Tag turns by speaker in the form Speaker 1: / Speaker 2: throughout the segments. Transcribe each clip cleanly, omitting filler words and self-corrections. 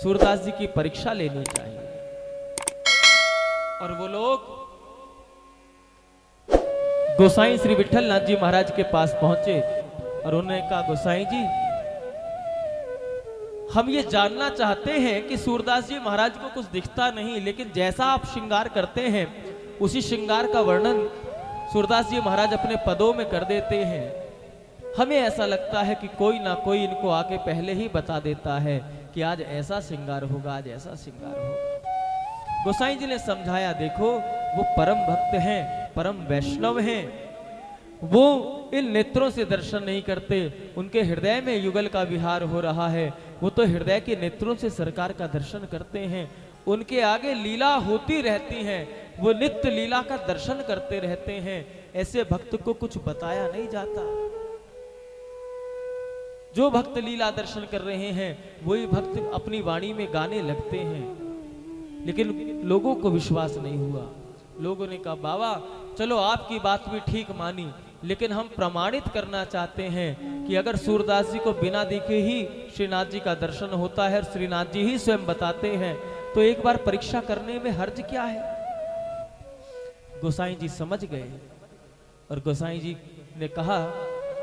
Speaker 1: सूरदास जी की परीक्षा लेनी चाहिए। और वो लोग गोसाई श्री विठल नाथ जी महाराज के पास पहुंचे और उन्होंने कहा, गोसाई जी, हम ये जानना चाहते हैं कि सूरदास जी महाराज को कुछ दिखता नहीं, लेकिन जैसा आप श्रृंगार करते हैं उसी श्रृंगार का वर्णन सूरदास जी महाराज अपने पदों में कर देते हैं। हमें ऐसा लगता है कि कोई ना कोई इनको आके पहले ही बता देता है कि आज ऐसा श्रृंगार होगा, आज ऐसा श्रृंगार होगा। गोसाई जी ने समझाया, देखो वो परम भक्त हैं, परम वैष्णव हैं, वो इन नेत्रों से दर्शन नहीं करते, उनके हृदय में युगल का विहार हो रहा है, वो तो हृदय के नेत्रों से सरकार का दर्शन करते हैं, उनके आगे लीला होती रहती है, वो नित्य लीला का दर्शन करते रहते हैं। ऐसे भक्त को कुछ बताया नहीं जाता। जो भक्त लीला दर्शन कर रहे हैं वही भक्त अपनी वाणी में गाने लगते हैं, लेकिन लोगों को विश्वास नहीं हुआ। लोगों ने कहा, बाबा चलो आपकी बात भी ठीक मानी, लेकिन हम प्रमाणित करना चाहते हैं कि अगर सूरदास जी को बिना देखे ही श्रीनाथ जी का दर्शन होता है और श्रीनाथ जी ही स्वयं बताते हैं, तो एक बार परीक्षा करने में हर्ज क्या है। गोसाई जी समझ गए और गोसाई जी ने कहा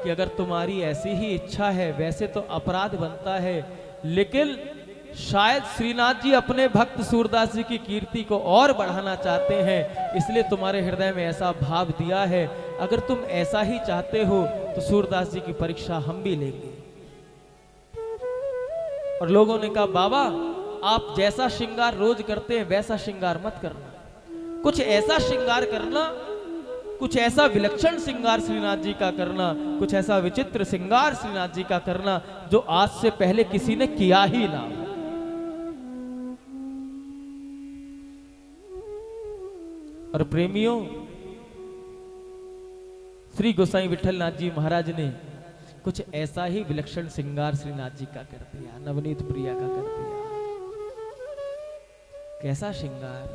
Speaker 1: कि अगर तुम्हारी ऐसी ही इच्छा है, वैसे तो अपराध बनता है, लेकिन शायद श्रीनाथ जी अपने भक्त सूरदास जी की कीर्ति को और बढ़ाना चाहते हैं, इसलिए तुम्हारे हृदय में ऐसा भाव दिया है। अगर तुम ऐसा ही चाहते हो तो सूरदास जी की परीक्षा हम भी लेंगे। और लोगों ने कहा, बाबा आप जैसा श्रृंगार रोज करते हैं वैसा श्रृंगार मत करना, कुछ ऐसा श्रृंगार करना, कुछ ऐसा विलक्षण श्रृंगार श्रीनाथ जी का करना, कुछ ऐसा विचित्र श्रृंगार श्रीनाथ जी का करना जो आज से पहले किसी ने किया ही ना। और प्रेमियों, श्री गोसाई विठल नाथ जी महाराज ने कुछ ऐसा ही विलक्षण श्रृंगार श्रीनाथ जी का कर दिया, नवनीत प्रिया का कर दिया। कैसा श्रृंगार,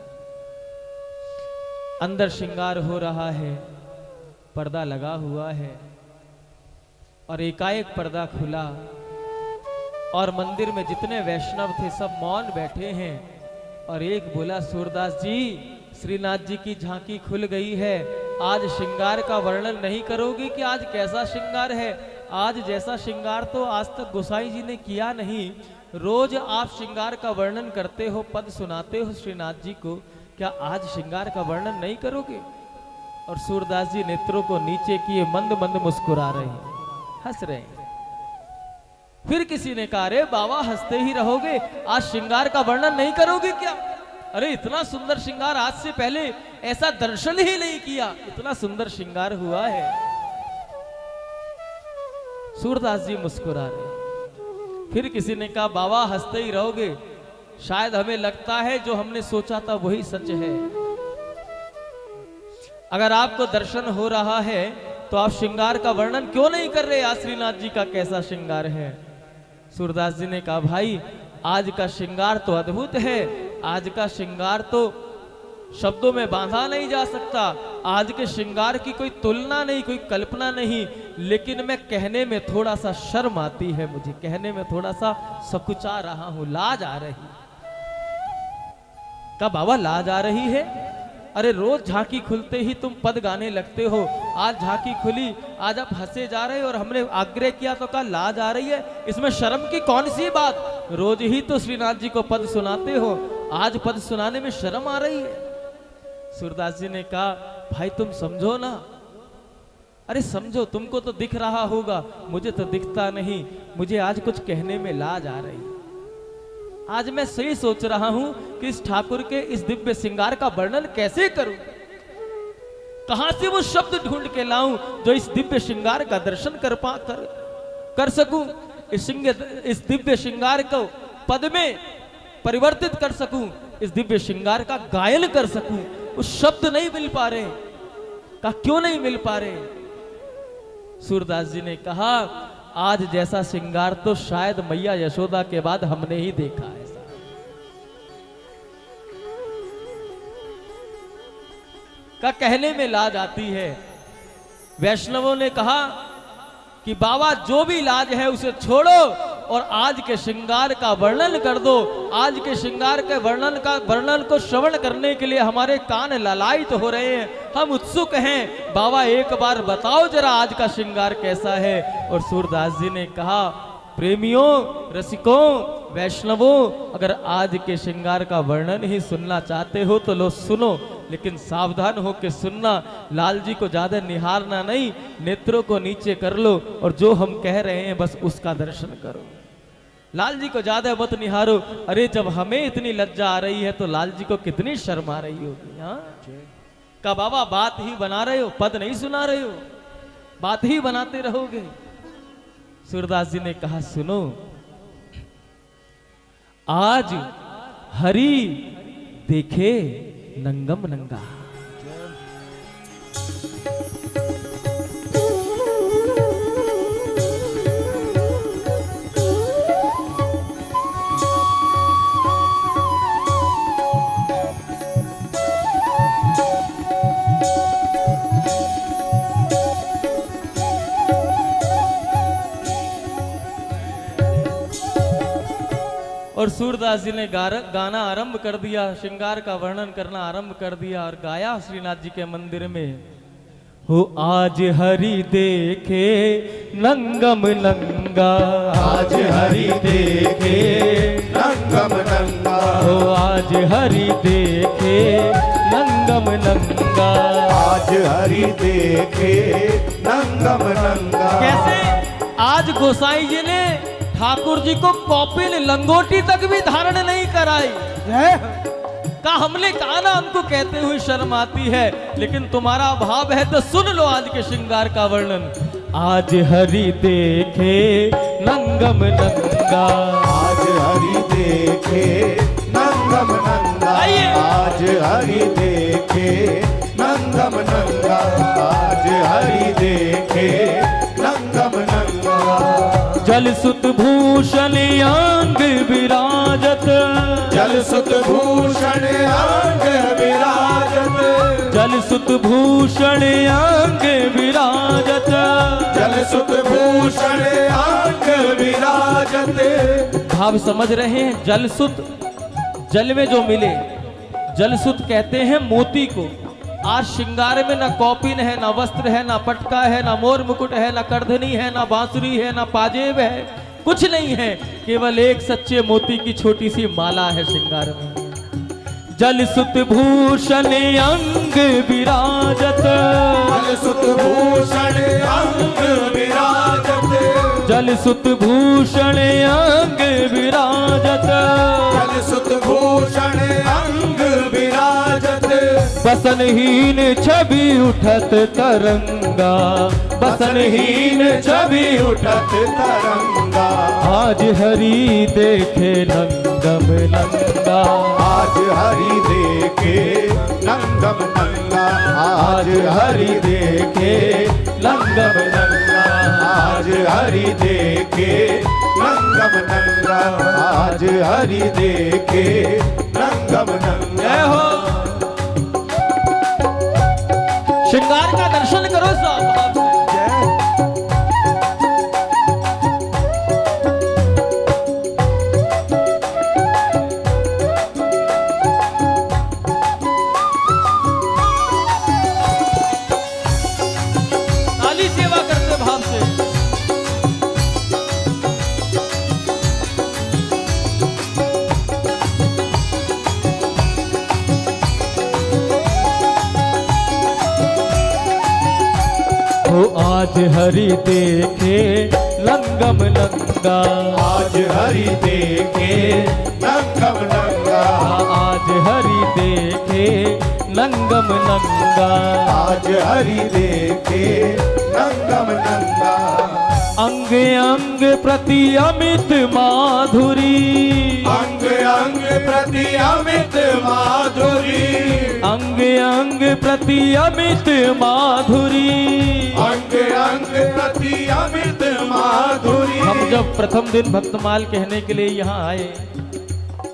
Speaker 1: अंदर श्रृंगार हो रहा है, पर्दा लगा हुआ है, और एकाएक पर्दा खुला और मंदिर में जितने वैष्णव थे सब मौन बैठे हैं, और एक बोला, सूरदास जी श्रीनाथ जी की झांकी खुल गई है, आज श्रृंगार का वर्णन नहीं करोगे कि आज कैसा श्रृंगार है। आज जैसा श्रृंगार तो आज तक गोसाई जी ने किया नहीं। रोज आप श्रृंगार का वर्णन करते हो, पद सुनाते हो श्रीनाथ जी को, क्या आज श्रृंगार का वर्णन नहीं करोगे। और सूरदास जी नेत्रों को नीचे किए मंद मंद मुस्कुरा रहे हैं, हंस रहे हैं। फिर किसी ने कहा, अरे बाबा हंसते ही रहोगे, आज श्रृंगार का वर्णन नहीं करोगे क्या। अरे इतना सुंदर श्रृंगार आज से पहले ऐसा दर्शन ही नहीं किया, इतना सुंदर श्रृंगार हुआ है। सूरदास जी मुस्कुरा रहे। फिर किसी ने कहा, बाबा हंसते ही रहोगे, शायद हमें लगता है जो हमने सोचा था वही सच है। अगर आपको दर्शन हो रहा है तो आप श्रृंगार का वर्णन क्यों नहीं कर रहे, आज श्रीनाथ जी का कैसा श्रृंगार है। सूरदास जी ने कहा, भाई आज का श्रृंगार तो अद्भुत है, आज का श्रृंगार तो शब्दों में बांधा नहीं जा सकता, आज के श्रृंगार की कोई तुलना नहीं, कोई कल्पना नहीं, लेकिन मैं कहने में थोड़ा सा शर्म आती है, मुझे कहने में थोड़ा सा सकुचा रहा हूं, लाज आ रही। कहा, बाबा लाज आ रही है, अरे रोज झांकी खुलते ही तुम पद गाने लगते हो, आज झांकी खुली, आज आप हंसे जा रहे हो और हमने आग्रह किया तो कहा लाज आ रही है, इसमें शर्म की कौन सी बात। रोज ही तो श्रीनाथ जी को पद सुनाते हो, आज पद सुनाने में शर्म आ रही है। सूरदास जी ने कहा, भाई तुम समझो ना। अरे समझो, तुमको तो दिख रहा होगा, मुझे तो दिखता नहीं, मुझे आज कुछ कहने में लाज आ रही। आज मैं सही सोच रहा हूं कि इस ठाकुर के इस दिव्य श्रृंगार का वर्णन कैसे करूं, कहां से वो शब्द ढूंढ के लाऊं जो इस दिव्य श्रृंगार का दर्शन कर सकूं, इस दिव्य श्रृंगार को पद में परिवर्तित कर सकूं, इस दिव्य श्रृंगार का गायन कर सकूं। उस शब्द नहीं मिल पा रहे। कहा, क्यों नहीं मिल पा रहे। सूरदास जी ने कहा, आज जैसा श्रृंगार तो शायद मैया यशोदा के बाद हमने ही देखा है। का कहने में लाज आती है। वैष्णवों ने कहा कि बाबा जो भी लाज है उसे छोड़ो, और आज के श्रृंगार का वर्णन कर दो। आज के श्रृंगार के वर्णन को श्रवण करने के लिए हमारे कान ललायित हो रहे हैं, हम उत्सुक हैं। बाबा एक बार बताओ जरा आज का श्रृंगार कैसा है। और सूरदास जी ने कहा, प्रेमियों, रसिकों, वैष्णवों, अगर आज के श्रृंगार का वर्णन ही सुनना चाहते हो तो लो सुनो, लेकिन सावधान हो के सुनना। लाल जी को ज्यादा निहारना नहीं, नेत्रों को नीचे कर लो और जो हम कह रहे हैं बस उसका दर्शन करो। लाल जी को ज्यादा मत निहारो। अरे जब हमें इतनी लज्जा आ रही है तो लाल जी को कितनी शर्म आ रही होगी। हाँ का बाबा बात ही बना रहे हो, पद नहीं सुना रहे हो, बात ही बनाते रहोगे। सूरदास जी ने कहा, सुनो, आज हरि देखे नंगम नंगा। और सूरदास जी ने गाना आरंभ कर दिया, श्रृंगार का वर्णन करना आरंभ कर दिया और गाया श्रीनाथ जी के मंदिर में, हो आज हरि देखे नंगम नंगा,
Speaker 2: आज हरि देखे नंगम नंगा,
Speaker 1: हो आज हरि देखे नंगम नंगा,
Speaker 2: आज हरि देखे नंगम नंगा।
Speaker 1: कैसे? आज गोसाई जी ने ठाकुर जी को कौपिन लंगोटी तक भी धारण नहीं कराई। का हमने कहा ना, हमको कहते हुए शर्म आती है, लेकिन तुम्हारा भाव है तो सुन लो आज के श्रृंगार का वर्णन। आज हरि देखे नंगम नंगा,
Speaker 2: आज हरि देखे नंगम नंगा, आज हरि देखे नंगम नंगा, आज हरि देखे नंगम नंगा।
Speaker 1: जल सुत भूषण अंग विराजत,
Speaker 2: जल सुत भूषण अंग विराजत,
Speaker 1: जल सुत भूषण अंग विराजत,
Speaker 2: जल सुत भूषण अंग विराजत।
Speaker 1: भाव समझ रहे हैं? जल सुत, जल में जो मिले, जल सुत कहते हैं मोती को। आज श्रृंगार में ना कौपिन है, ना वस्त्र है, ना पटका है, ना मोर मुकुट है, ना करधनी है, ना बांसुरी है, ना पाजेब है, कुछ नहीं है, केवल एक सच्चे मोती की छोटी सी माला है श्रृंगार में। जल सुत भूषण अंग विराजत,
Speaker 2: जल सुत भूषण अंग विराजत,
Speaker 1: जल सुत भूषण अंग विराजत,
Speaker 2: जल सुत भूषण अंग विराजत।
Speaker 1: बसनहीन छवि उठत तरंगा, बसनहीन छवि
Speaker 2: उठत तरंगा,
Speaker 1: आज हरि देखे नंगम नंगा,
Speaker 2: आज हरि देखे नंगम नंगा, आज हरि देखे नंगम नंगा, आज हरि देखे नंगम नंगा, आज हरि देखे नंगम नंगा।
Speaker 1: जय हो। श्रृंगार का दर्शन करो साहब। ताली सेवा करते भाव से। आज हरि देखे नंगम नंगा,
Speaker 2: आज हरि देखे नंगम नंगा,
Speaker 1: आज हरि देखे नंगम नंगा,
Speaker 2: आज हरि देखे नंगम नंगा।
Speaker 1: अंग अंग प्रति अमित माधुरी,
Speaker 2: अंग अंग प्रति अमित माधुरी,
Speaker 1: अंग अंग प्रति अमित माधुरी,
Speaker 2: अंग अंग प्रति अमित माधुरी।
Speaker 1: हम जब प्रथम दिन भक्तमाल कहने के लिए यहाँ आए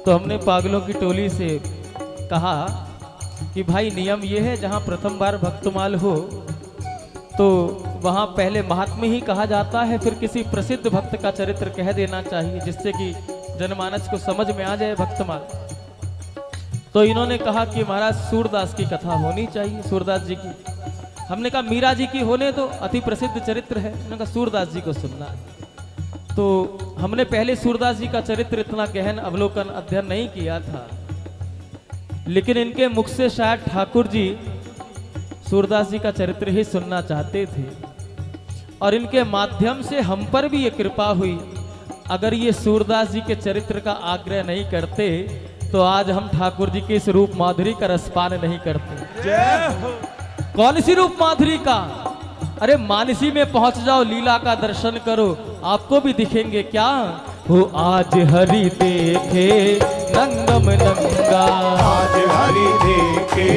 Speaker 1: तो हमने पागलों की टोली से कहा कि भाई नियम ये है, जहाँ प्रथम बार भक्तमाल हो तो वहाँ पहले महात्मा ही कहा जाता है, फिर किसी प्रसिद्ध भक्त का चरित्र कह देना चाहिए जिससे कि जनमानस को समझ में आ जाए भक्तमाल। तो इन्होंने कहा कि महाराज सूरदास की कथा होनी चाहिए, सूरदास जी की। हमने कहा मीरा जी की होने तो अति प्रसिद्ध चरित्र है। उन्होंने कहा सूरदास जी को सुनना। तो हमने पहले सूरदास जी का चरित्र इतना गहन अवलोकन अध्ययन नहीं किया था, लेकिन इनके मुख से शायद ठाकुर जी सूरदास जी का चरित्र ही सुनना चाहते थे और इनके माध्यम से हम पर भी ये कृपा हुई। अगर ये सूरदास जी के चरित्र का आग्रह नहीं करते तो आज हम ठाकुर जी के इस रूप माधुरी का रसपान नहीं करते।
Speaker 2: जय हो।
Speaker 1: कौन सी रूप माधुरी का? अरे मानसी में पहुंच जाओ, लीला का दर्शन करो, आपको भी दिखेंगे क्या हो। आज हरि देखे नंगम नंगा,
Speaker 2: आज हरि देखे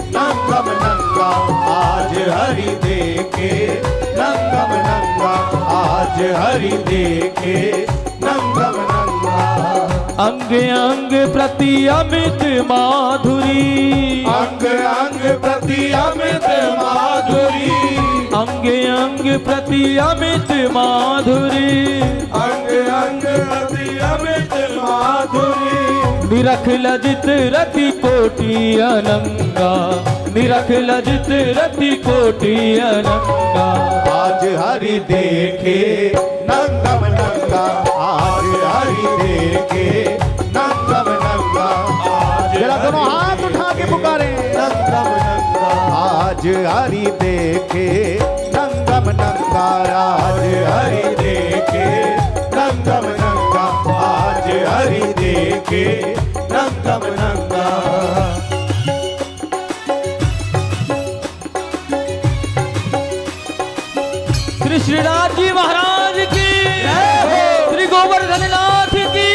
Speaker 2: नंगम नंगा, आज हरि देखे नंगम नंगा, आज हरि देखे नंगम नंगा।
Speaker 1: अंग अंग प्रति अमित माधुरी,
Speaker 2: अंग अंग प्रति अमित माधुरी,
Speaker 1: अंग अंग प्रति अमित माधुरी,
Speaker 2: अंग अंग प्रति अमित माधुरी।
Speaker 1: निरख लजित रति कोटि अनंगा, निरख लजित रति कोटि अनंगा।
Speaker 2: आज हरि देखे नंगम नंगा, आज हरि देखे नंगम नंगा, आज
Speaker 3: जरा दोनों हाथ उठा के पुकारे
Speaker 2: नंगम नंगा। आज हरि देखे नंगम नंगा, आज हरि देखे नंगम नंगा, आज हरि देखे नंगम नंगा।
Speaker 1: श्री श्रीनाथ जी महाराज की, श्री गोवर्धन नाथ की।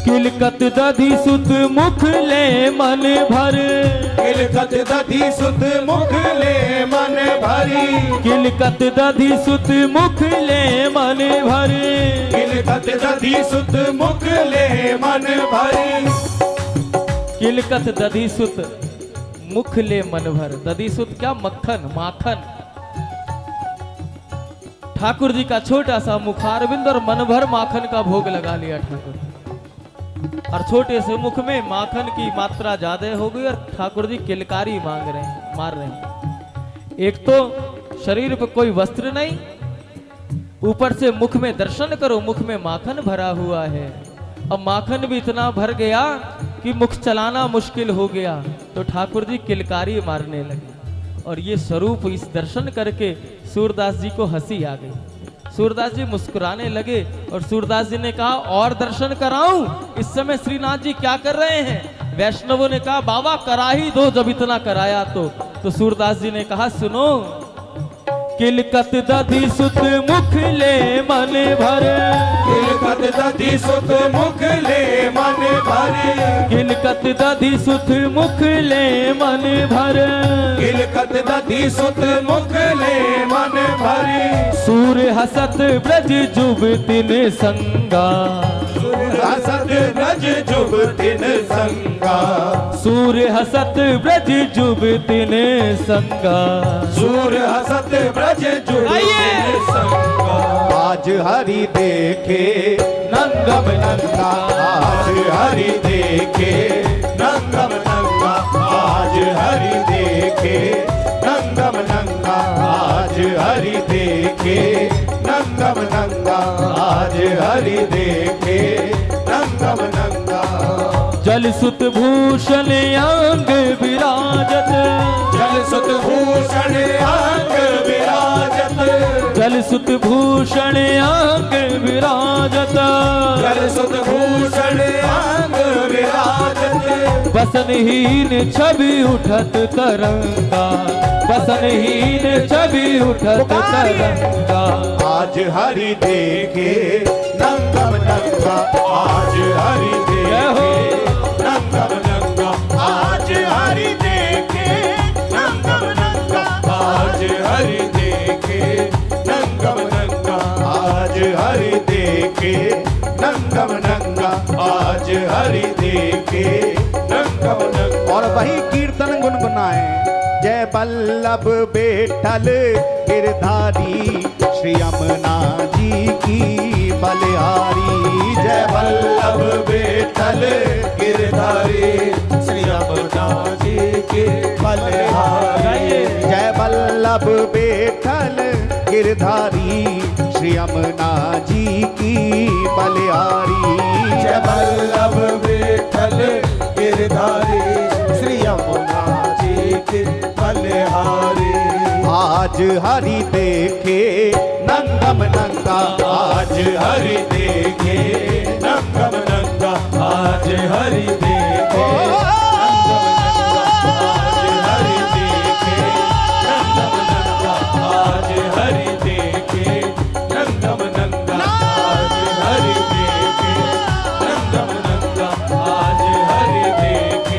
Speaker 1: किलकत दधि सुत मुख ले मन भर,
Speaker 2: किलकत दधि सुत मुख ले मन भरी,
Speaker 1: किलकत दधि सुत मुख ले मन भर,
Speaker 2: किलकत दधि सुत मुख ले मन भरी।
Speaker 1: किलकत दधि सुत मुख ले मन भर। दधि सुत क्या? मक्खन, माखन। ठाकुर जी का छोटा सा मुखारविंद और मन भर माखन का भोग लगा लिया ठाकुर जी। और छोटे से मुख में माखन की मात्रा ज्यादा हो गई और ठाकुर जी किलकारी मांग रहे हैं, मार रहे हैं। एक तो शरीर पर कोई वस्त्र नहीं, ऊपर से मुख में दर्शन करो, मुख में माखन भरा हुआ है। अब माखन भी इतना भर गया कि मुख चलाना मुश्किल हो गया, तो ठाकुर जी किलकारी मारने लगे। और ये स्वरूप इस दर्शन करके सूरदास जी को हंसी आ गई। सूरदास जी मुस्कुराने लगे और सूरदास जी ने कहा और दर्शन कराऊं? इस समय श्रीनाथ जी क्या कर रहे हैं? वैष्णवों ने कहा बाबा करा ही दो, जब इतना कराया तो सूरदास जी ने कहा सुनो। किलकत दधि सुत मुख ले मन भर,
Speaker 2: किलकत दधि सुत मुख ले मन भरे,
Speaker 1: किलकत दधि सुत मुख ले मन भर,
Speaker 2: किलकत दधि सुत मुख ले मन भरे।
Speaker 1: सूर हसत ब्रज जुबतिन संगा,
Speaker 2: हसत ब्रज जुबतिन संगा,
Speaker 1: सूर हसत ब्रज जुबतिन संगा,
Speaker 2: सूर हसत ब्रज जुबतिन संगा। आज हरि देखे नंगम नंगा, आज हरि देखे नंगम नंगा, आज हरि देखे नंगम नंगा, आज हरि देखे नंगम नंगा, आज हरि देखे नंगम नंगा।
Speaker 1: जल सुत भूषण अंग विराजत,
Speaker 2: जल सुत भूषण अंग विराजत,
Speaker 1: जल सुत भूषण अंग विराजत,
Speaker 2: जल सुत भूषण अंग विराजत।
Speaker 1: बसनहीन छवि उठत तरंगा, बसनहीन छवि उठत तरंगा।
Speaker 2: आज हरि देखे नंगम नंगा, आज हरि देखे नंगम नंगा, आज हरि देखे नंगम नंगा, आज हरि देखे नंगम नंगा।
Speaker 3: और वही कीर्तन गुनगुनाए। जय वल्लभ बेठल गिरधारी, श्री यमुना जी की बलिहारी। जय
Speaker 2: वल्लभ बेठल गिरधारी, श्री यमुना जी के बलिहारी।
Speaker 3: जय वल्लभ बेठल गिरधारी, श्री यमुना जी की बलिहारी।
Speaker 2: जय वल्लभ बेठल गिरधारी, श्री यमुना जी के बलिहारी।
Speaker 3: आज हरि देखे नंगम नंगा,
Speaker 2: आज हरि देखे नंगम नंगा, आज हरि देखे नंगम नंगा, आज हरि देखे नंगम नंगा, आज हरि देखे नंगम नंगा, आज हरि देखे नंगम नंगा, आज हरि देखे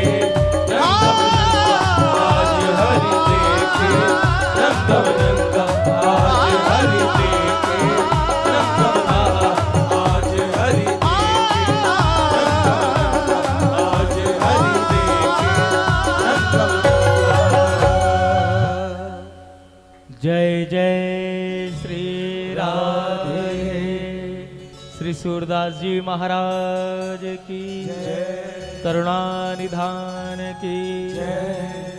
Speaker 2: नंगम नंगा, आज हरि देखे नंगम नंगा, आज हरि
Speaker 1: जय जय श्री राधे। श्री सूरदास जी महाराज की जय। करुणा निधान की जय।